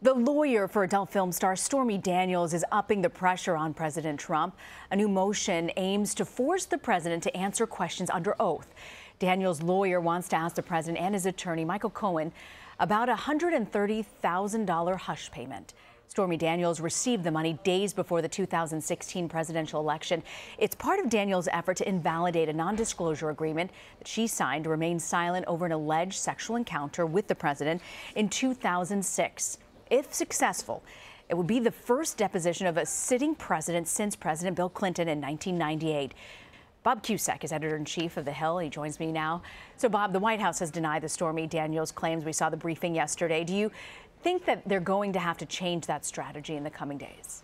The lawyer for adult film star Stormy Daniels is upping the pressure on President Trump. A new motion aims to force the president to answer questions under oath. Daniels' lawyer wants to ask the president and his attorney, Michael Cohen, about a $130,000 hush payment. Stormy Daniels received the money days before the 2016 presidential election. It's part of Daniels' effort to invalidate a non-disclosure agreement that she signed to remain silent over an alleged sexual encounter with the president in 2006. If successful, it would be the first deposition of a sitting president since President Bill Clinton in 1998. Bob Cusack is editor-in-chief of The Hill. He joins me now. So, Bob, the White House has denied the Stormy Daniels claims. We saw the briefing yesterday. Do you think that they're going to have to change that strategy in the coming days?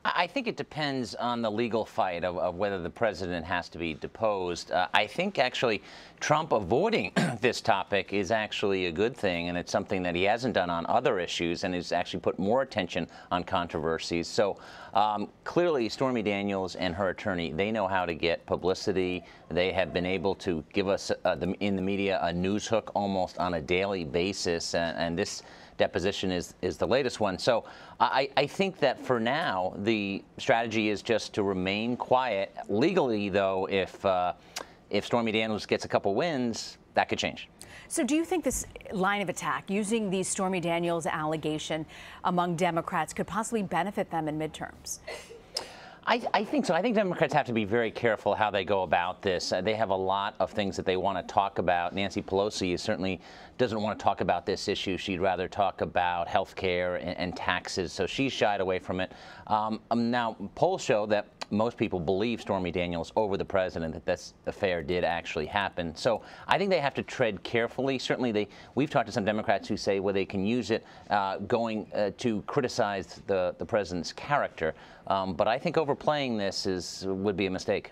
I think it depends on the legal fight of whether the president has to be deposed. I think actually Trump avoiding this topic is actually a good thing, and it's something that he hasn't done on other issues and has actually put more attention on controversies. So clearly Stormy Daniels and her attorney, they know how to get publicity. They have been able to give us in the media a news hook almost on a daily basis, and this deposition is the latest one. So I think that for now, the strategy is just to remain quiet. Legally, though, if Stormy Daniels gets a couple wins, that could change. So do you think this line of attack, using the Stormy Daniels allegation among Democrats, could possibly benefit them in midterms? I think so. I think Democrats have to be very careful how they go about this. They have a lot of things that they want to talk about. Nancy Pelosi certainly doesn't want to talk about this issue. She'd rather talk about health care and taxes, so she's shied away from it. Now, polls show that most people believe Stormy Daniels over the president, that this affair did actually happen. So I think they have to tread carefully. Certainly, we've talked to some Democrats who say, well, they can use it going to criticize the president's character. But I think overplaying this would be a mistake.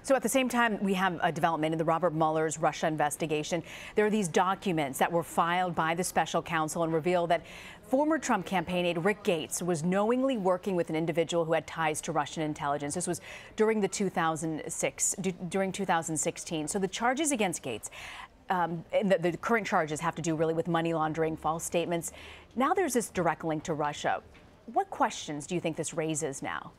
So at the same time, we have a development in the Robert Mueller's Russia investigation. There are these documents that were filed by the special counsel and reveal that former Trump campaign aide Rick Gates was knowingly working with an individual who had ties to Russian intelligence. This was during 2016. So the charges against Gates, and the current charges have to do really with money laundering, false statements. Now there's this direct link to Russia. What questions do you think this raises now?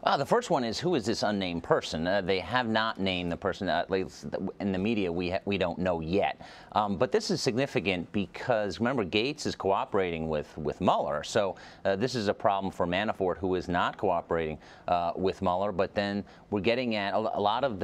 Well, the first one is, who is this unnamed person? They have not named the person. At least in the media, we don't know yet. But this is significant because, remember, Gates is cooperating with Mueller. So this is a problem for Manafort, who is not cooperating with Mueller. But then we're getting at a lot of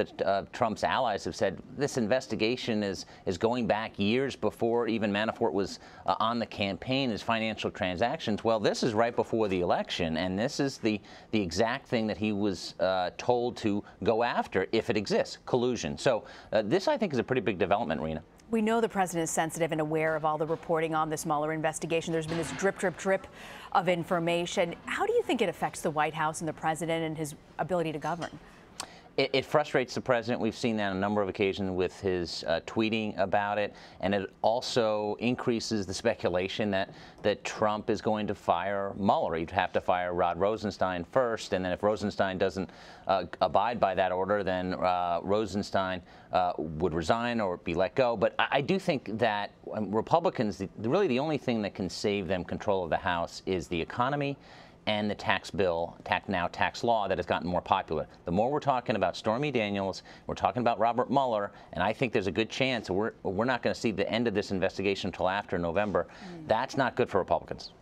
Trump's allies have said this investigation is going back years before even Manafort was on the campaign, his financial transactions. Well, this is right before the election, and this is the exact thing that he was told to go after if it exists, collusion. So this, I think, is a pretty big development, Rena. We know the president is sensitive and aware of all the reporting on this Mueller investigation. There's been this drip, drip, drip of information. How do you think it affects the White House and the president and his ability to govern? It frustrates the president. We've seen that on a number of occasions with his tweeting about it, and it also increases the speculation that Trump is going to fire Mueller. He'd have to fire Rod Rosenstein first, and then if Rosenstein doesn't abide by that order, then Rosenstein would resign or be let go. But I do think that Republicans, really the only thing that can save them control of the House is the economy and the tax bill, tax law that has gotten more popular. The more we're talking about Stormy Daniels, we're talking about Robert Mueller, and I think there's a good chance we're not going to see the end of this investigation until after November. That's not good for Republicans.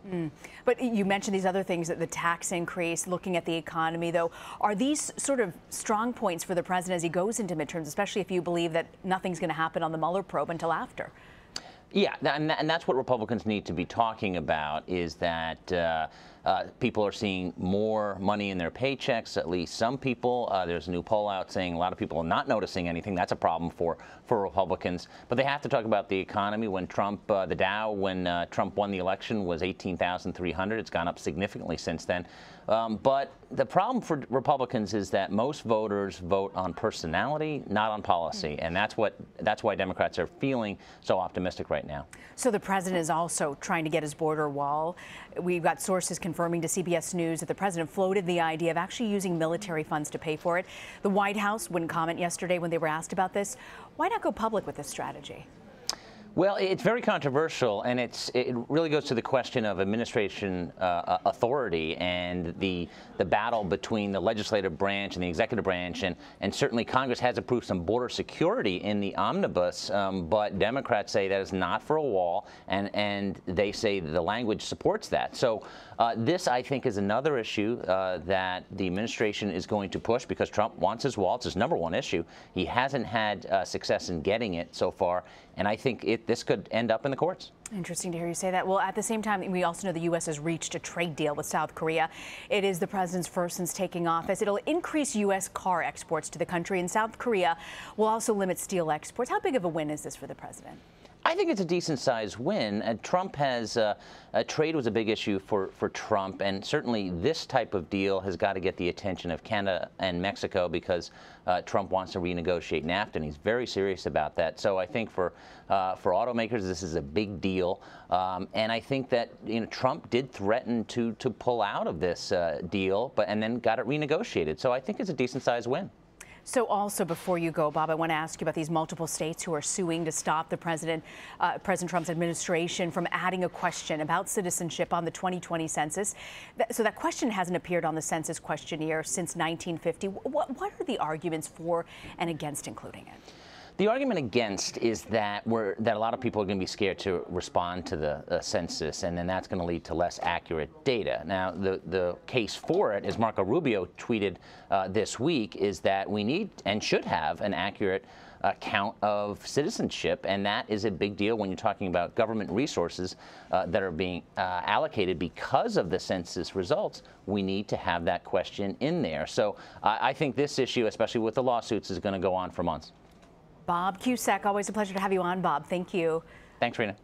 But you mentioned these other things, that the tax increase, looking at the economy, though. Are these sort of strong points for the president as he goes into midterms, especially if you believe that nothing's going to happen on the Mueller probe until after? Yeah, and that's what Republicans need to be talking about, is that people are seeing more money in their paychecks, at least some people. There's a new poll out saying a lot of people are not noticing anything. That's a problem for Republicans. But they have to talk about the economy. When Trump, the Dow, when Trump won the election, was 18,300. It's gone up significantly since then. But the problem for Republicans is that most voters vote on personality, not on policy. And that's why Democrats are feeling so optimistic right now. So the president is also trying to get his border wall. We've got sources confirming to CBS News that the president floated the idea of actually using military funds to pay for it. The White House wouldn't comment yesterday when they were asked about this. Why not go public with this strategy? Well, it's very controversial, and it really goes to the question of administration authority and the battle between the legislative branch and the executive branch, and certainly Congress has approved some border security in the omnibus, but Democrats say that is not for a wall, and they say the language supports that. So this, I think, is another issue that the administration is going to push because Trump wants his wall. It's his #1 issue. He hasn't had success in getting it so far, and I think this could end up in the courts. Interesting to hear you say that. Well, at the same time, we also know the U.S. has reached a trade deal with South Korea. It is the president's first since taking office. It'll increase U.S. car exports to the country, and South Korea will also limit steel exports. How big of a win is this for the president? I think it's a decent-sized win. Trump has trade was a big issue for Trump, and certainly this type of deal has got to get the attention of Canada and Mexico because Trump wants to renegotiate NAFTA, and he's very serious about that. So I think for automakers, this is a big deal, and I think that Trump did threaten to pull out of this deal, and then got it renegotiated. So I think it's a decent-sized win. So also, before you go, Bob, I want to ask you about these multiple states who are suing to stop the President Trump's administration from adding a question about citizenship on the 2020 census. So that question hasn't appeared on the census questionnaire since 1950. What are the arguments for and against including it? The argument against is that a lot of people are going to be scared to respond to the census, and then that's going to lead to less accurate data. Now, the case for it, as Marco Rubio tweeted this week, is that we need and should have an accurate count of citizenship, and that is a big deal when you're talking about government resources that are being allocated because of the census results. We need to have that question in there. So I think this issue, especially with the lawsuits, is going to go on for months. Bob Cusack, always a pleasure to have you on, Bob. Thank you. Thanks, Rena.